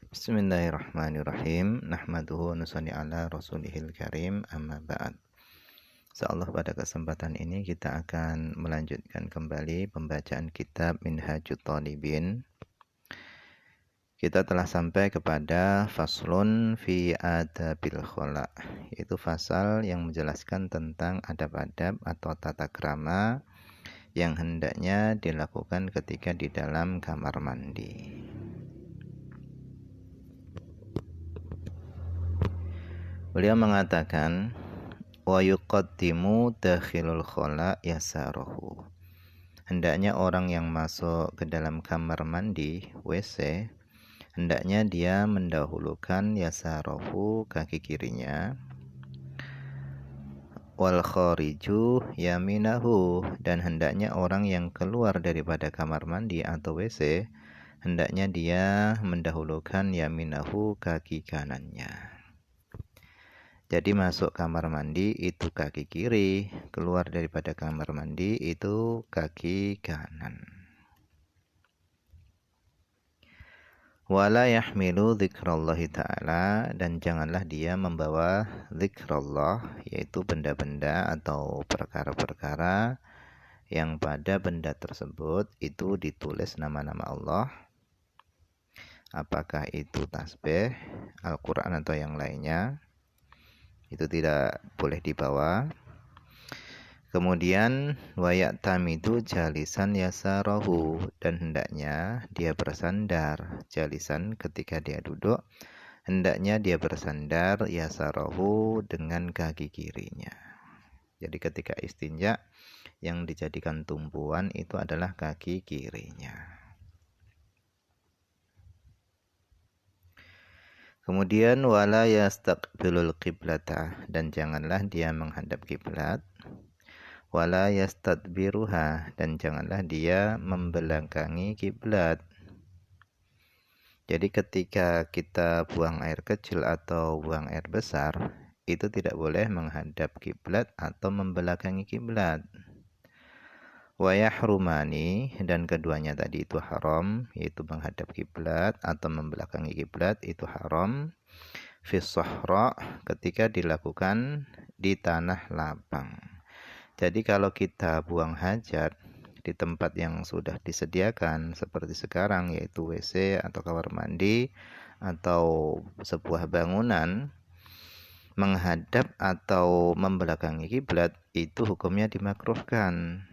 Bismillahirrahmanirrahim. Nahmaduhu nusalli ala rasulihil karim, amma ba'd. Insyaallah pada kesempatan ini kita akan melanjutkan kembali pembacaan kitab Minhajut Thalibin. Kita telah sampai kepada faslun fi adabil khala, yaitu fasal yang menjelaskan tentang adab-adab atau tata krama yang hendaknya dilakukan ketika di dalam kamar mandi. Beliau mengatakan wa yuqaddimu dakhilul khala yasarahu. Hendaknya orang yang masuk ke dalam kamar mandi WC, hendaknya dia mendahulukan yasarahu, kaki kirinya, wal khariju yaminahu, dan hendaknya orang yang keluar daripada kamar mandi atau WC, hendaknya dia mendahulukan yaminahu, kaki kanannya. Jadi masuk kamar mandi itu kaki kiri, keluar daripada kamar mandi itu kaki kanan. Wala yahmilu dzikrallahi ta'ala, dan janganlah dia membawa zikrullah, yaitu benda-benda atau perkara-perkara yang pada benda tersebut itu ditulis nama-nama Allah. Apakah itu tasbih, Al-Quran atau yang lainnya, itu tidak boleh dibawa. Kemudian wayak tamidu jalisan yasarahu, dan hendaknya dia bersandar jalisan ketika dia duduk, hendaknya dia bersandar yasarahu dengan kaki kirinya. Jadi ketika istinja yang dijadikan tumpuan itu adalah kaki kirinya. Kemudian wala yastaqbilul qiblata, dan janganlah dia menghadap kiblat. Wala yastadbiruha, dan janganlah dia membelakangi kiblat. Jadi ketika kita buang air kecil atau buang air besar, itu tidak boleh menghadap kiblat atau membelakangi kiblat. Wa yahrumani, dan keduanya tadi itu haram, yaitu menghadap kiblat atau membelakangi kiblat itu haram. Fi sahra, ketika dilakukan di tanah lapang. Jadi kalau kita buang hajat di tempat yang sudah disediakan seperti sekarang, yaitu WC atau kamar mandi atau sebuah bangunan, menghadap atau membelakangi kiblat itu hukumnya dimakruhkan.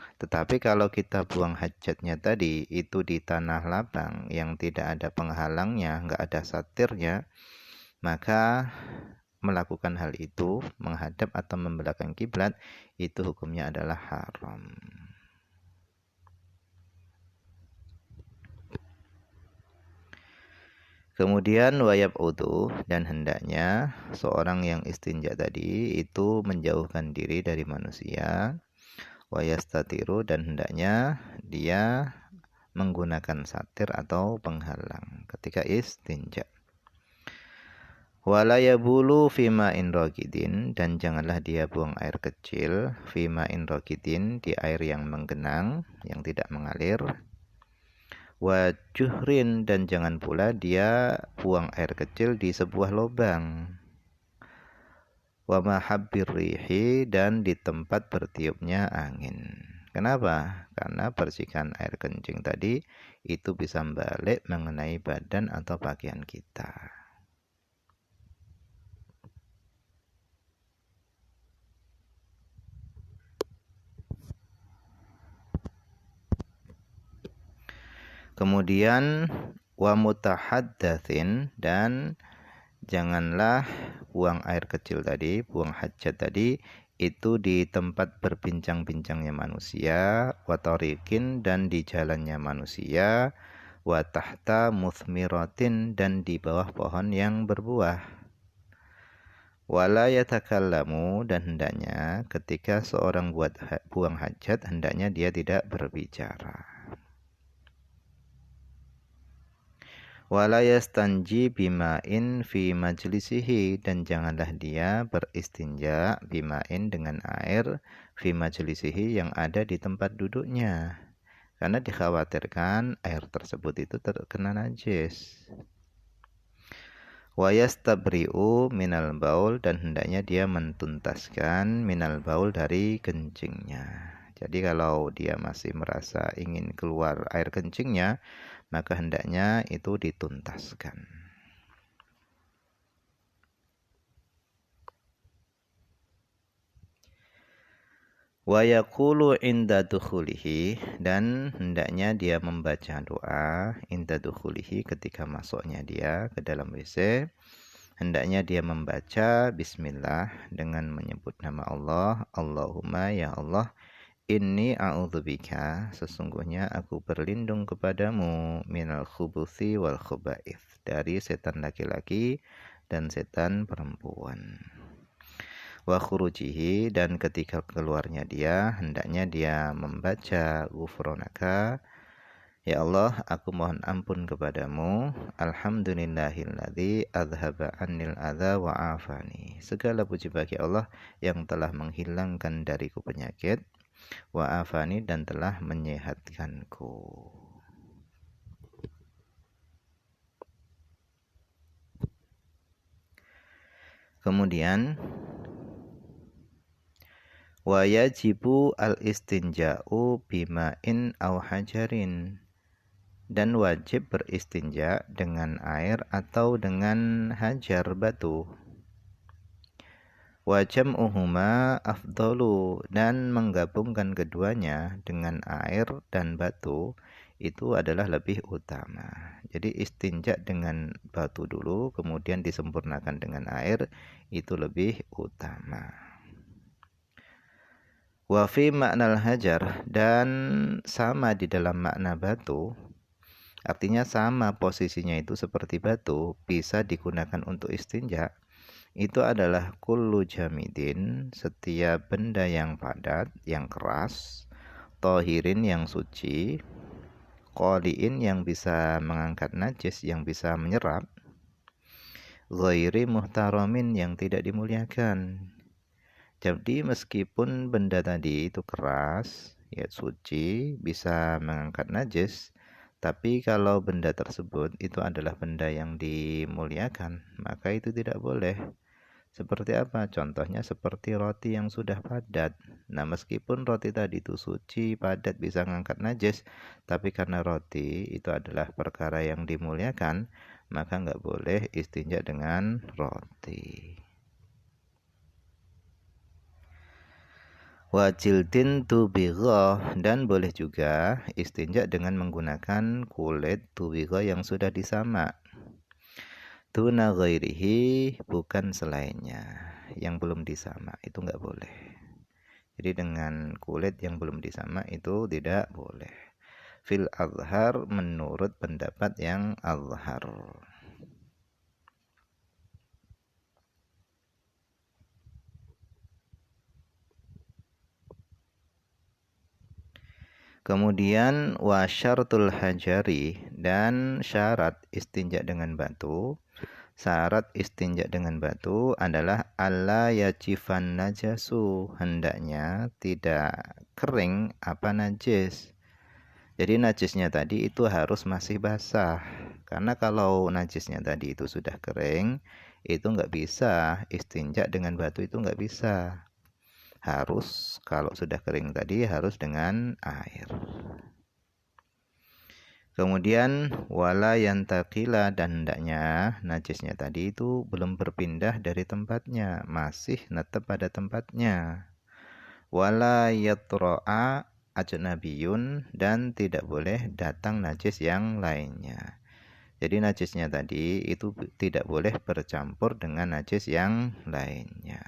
Tetapi kalau kita buang hajatnya tadi itu di tanah lapang yang tidak ada penghalangnya, nggak ada satirnya, maka melakukan hal itu, menghadap atau membelakangi kiblat, itu hukumnya adalah haram. Kemudian wayab udu, dan hendaknya seorang yang istinja tadi itu menjauhkan diri dari manusia. Wayastatiru, dan hendaknya dia menggunakan satir atau penghalang ketika istinja. Wala yabulu fima inraqidin, dan janganlah dia buang air kecil fima inraqidin, di air yang menggenang, yang tidak mengalir. Wa juhrin, dan jangan pula dia buang air kecil di sebuah lubang. Wa mahabbir rihi, dan di tempat bertiupnya angin. Kenapa? Karena percikan air kencing tadi itu bisa balik mengenai badan atau pakaian kita. Kemudian wa mutahaddatsin, dan janganlah buang air kecil tadi, buang hajat tadi itu di tempat berbincang-bincangnya manusia, wa tariqin, dan di jalannya manusia, wa tahta muthmiratin, dan di bawah pohon yang berbuah. Wala yatakallamu, dan hendaknya ketika seorang buang hajat, hendaknya dia tidak berbicara. Wala yastanji bima'in fi majlisihi, dan janganlah dia beristinja bima'in dengan air fi majlisihi, yang ada di tempat duduknya, karena dikhawatirkan air tersebut itu terkena najis. Wa yastabri'u minal baul, dan hendaknya dia mentuntaskan minal baul dari kencingnya. Jadi kalau dia masih merasa ingin keluar air kencingnya, maka hendaknya itu dituntaskan. Wa yaqulu inda dukhulihi, dan hendaknya dia membaca doa inda dukhulihi, ketika masuknya dia ke dalam WC. Hendaknya dia membaca bismillah dengan menyebut nama Allah. Allahumma, ya Allah, inni a'udzubika, sesungguhnya aku berlindung kepadamu, minal khubuthi wal khubaith, dari setan laki-laki dan setan perempuan. Wa khurujihi, dan ketika keluarnya dia hendaknya dia membaca ghufranaka, ya Allah, aku mohon ampun kepadamu. Alhamdulillahilladzi adhaba annil adza wa afani, segala puji bagi Allah yang telah menghilangkan dariku penyakit, wa afani, dan telah menyehatkanku. Kemudian wa yajibu al-istinja'u bima'in aw hajarin, dan wajib beristinja dengan air atau dengan hajar, batu. Wa jam'uhuma afdalu, dan menggabungkan keduanya dengan air dan batu itu adalah lebih utama. Jadi istinja dengan batu dulu, kemudian disempurnakan dengan air, itu lebih utama. Wa fi maknal hajar, dan sama di dalam makna batu, artinya sama posisinya itu seperti batu, bisa digunakan untuk istinja. Itu adalah kullu jamidin, setiap benda yang padat, yang keras, tohirin, yang suci, qoliin, yang bisa mengangkat najis, yang bisa menyerap, ghairi muhtaramin, yang tidak dimuliakan. Jadi meskipun benda tadi itu keras, ya suci, bisa mengangkat najis, tapi kalau benda tersebut itu adalah benda yang dimuliakan, maka itu tidak boleh. Seperti apa? Contohnya seperti roti yang sudah padat. Nah, meskipun roti tadi itu suci, padat, bisa mengangkat najis, tapi karena roti itu adalah perkara yang dimuliakan, maka nggak boleh istinja dengan roti. Wa jildin tubigha, dan boleh juga istinja dengan menggunakan kulit tubigha yang sudah disamak. Duna ghairihi, bukan selainnya, yang belum disamak itu enggak boleh. Jadi dengan kulit yang belum disamak itu tidak boleh. Fil azhar, menurut pendapat yang azhar. Kemudian wa syartul hajari, dan syarat istinja dengan batu. Syarat istinja dengan batu adalah alla yajifan najasu, hendaknya tidak kering apa najis. Jadi najisnya tadi itu harus masih basah. Karena kalau najisnya tadi itu sudah kering, itu nggak bisa istinja dengan batu, itu nggak bisa. Harus kalau sudah kering tadi harus dengan air. Kemudian wala yantakila, dan hendaknya najisnya tadi itu belum berpindah dari tempatnya, masih tetap pada tempatnya. Wala yatra'a ajnabiyun, dan tidak boleh datang najis yang lainnya. Jadi najisnya tadi itu tidak boleh bercampur dengan najis yang lainnya.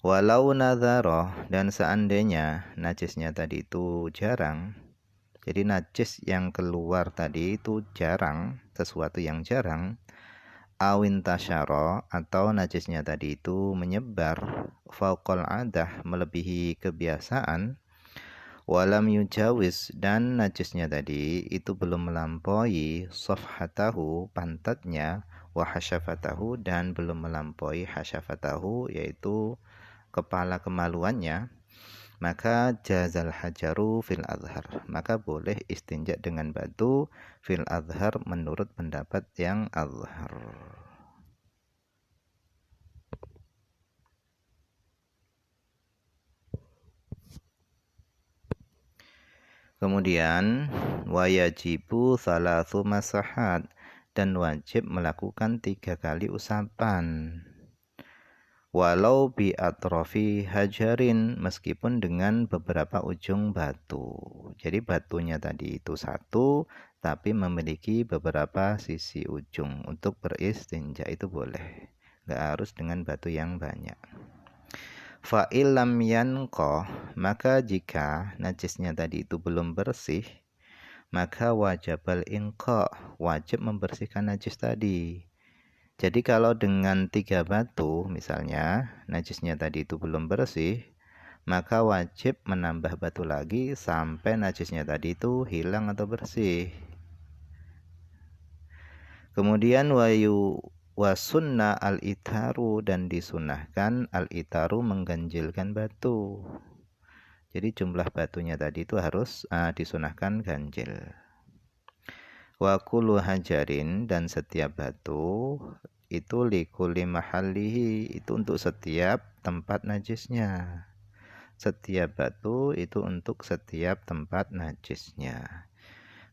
Walau nadharoh, dan seandainya najisnya tadi itu jarang, jadi najis yang keluar tadi itu jarang, sesuatu yang jarang, awin tasyaro, atau najisnya tadi itu menyebar, fauqal adah, melebihi kebiasaan, walam yujawiz, dan najisnya tadi itu belum melampaui safhatahu, pantatnya, wa hasyafatahu, dan belum melampaui hasyafatahu, yaitu kepala kemaluannya, maka jazal hajaru fil azhar, maka boleh istinja dengan batu fil azhar menurut pendapat yang azhar. Kemudian wayajibu salasu masahat, dan wajib melakukan 3 kali usapan. Walau bi atrofi hajarin, meskipun dengan beberapa ujung batu. Jadi batunya tadi itu satu, tapi memiliki beberapa sisi ujung. Untuk beristinja itu boleh, nggak harus dengan batu yang banyak. Fa'il lam yanqo, maka jika najisnya tadi itu belum bersih, maka wajibal inqa, wajib membersihkan najis tadi. Jadi kalau dengan 3 batu misalnya najisnya tadi itu belum bersih, maka wajib menambah batu lagi sampai najisnya tadi itu hilang atau bersih. Kemudian wasunna al-itaru, dan disunahkan al-itaru mengganjilkan batu. Jadi jumlah batunya tadi itu harus disunahkan ganjil. Wa kullu hajarin, dan setiap batu itu likuli mahallihi, itu untuk setiap tempat najisnya. Setiap batu itu untuk setiap tempat najisnya.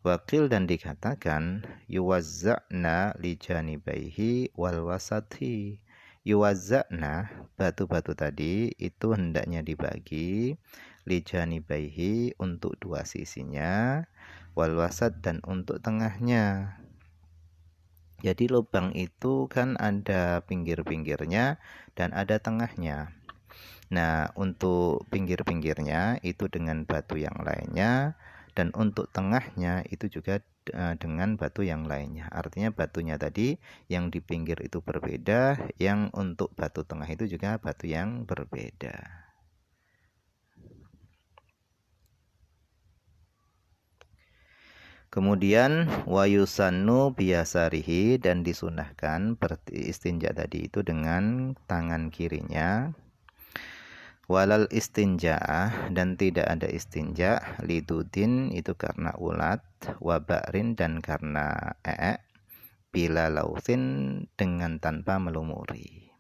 Wakil, dan dikatakan yuwazza'na li janibaihi wal wasati. Yuwazza'na, batu-batu tadi itu hendaknya dibagi li janibaihi, untuk 2 sisinya, wal wasat, dan untuk tengahnya. Jadi lubang itu kan ada pinggir-pinggirnya dan ada tengahnya. Nah, untuk pinggir-pinggirnya itu dengan batu yang lainnya, dan untuk tengahnya itu juga dengan batu yang lainnya. Artinya batunya tadi yang di pinggir itu berbeda, yang untuk batu tengah itu juga batu yang berbeda. Kemudian wayusannu biyasarihi, dan disunahkan beristinja tadi itu dengan tangan kirinya. Walal istinja'ah, dan tidak ada istinja lidudin, itu karena ulat, wabarin, dan karena bila lausin, dengan tanpa melumuri.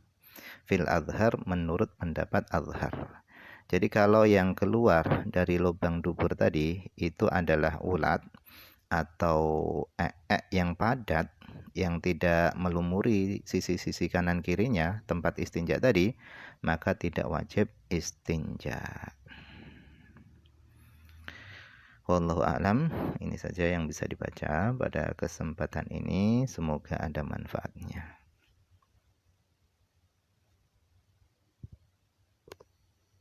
Fil azhar, menurut pendapat azhar. Jadi kalau yang keluar dari lubang dubur tadi itu adalah ulat atau yang padat, yang tidak melumuri sisi-sisi kanan kirinya tempat istinja tadi, maka tidak wajib istinja. Wallahu a'lam. Ini saja yang bisa dibaca pada kesempatan ini, semoga ada manfaatnya.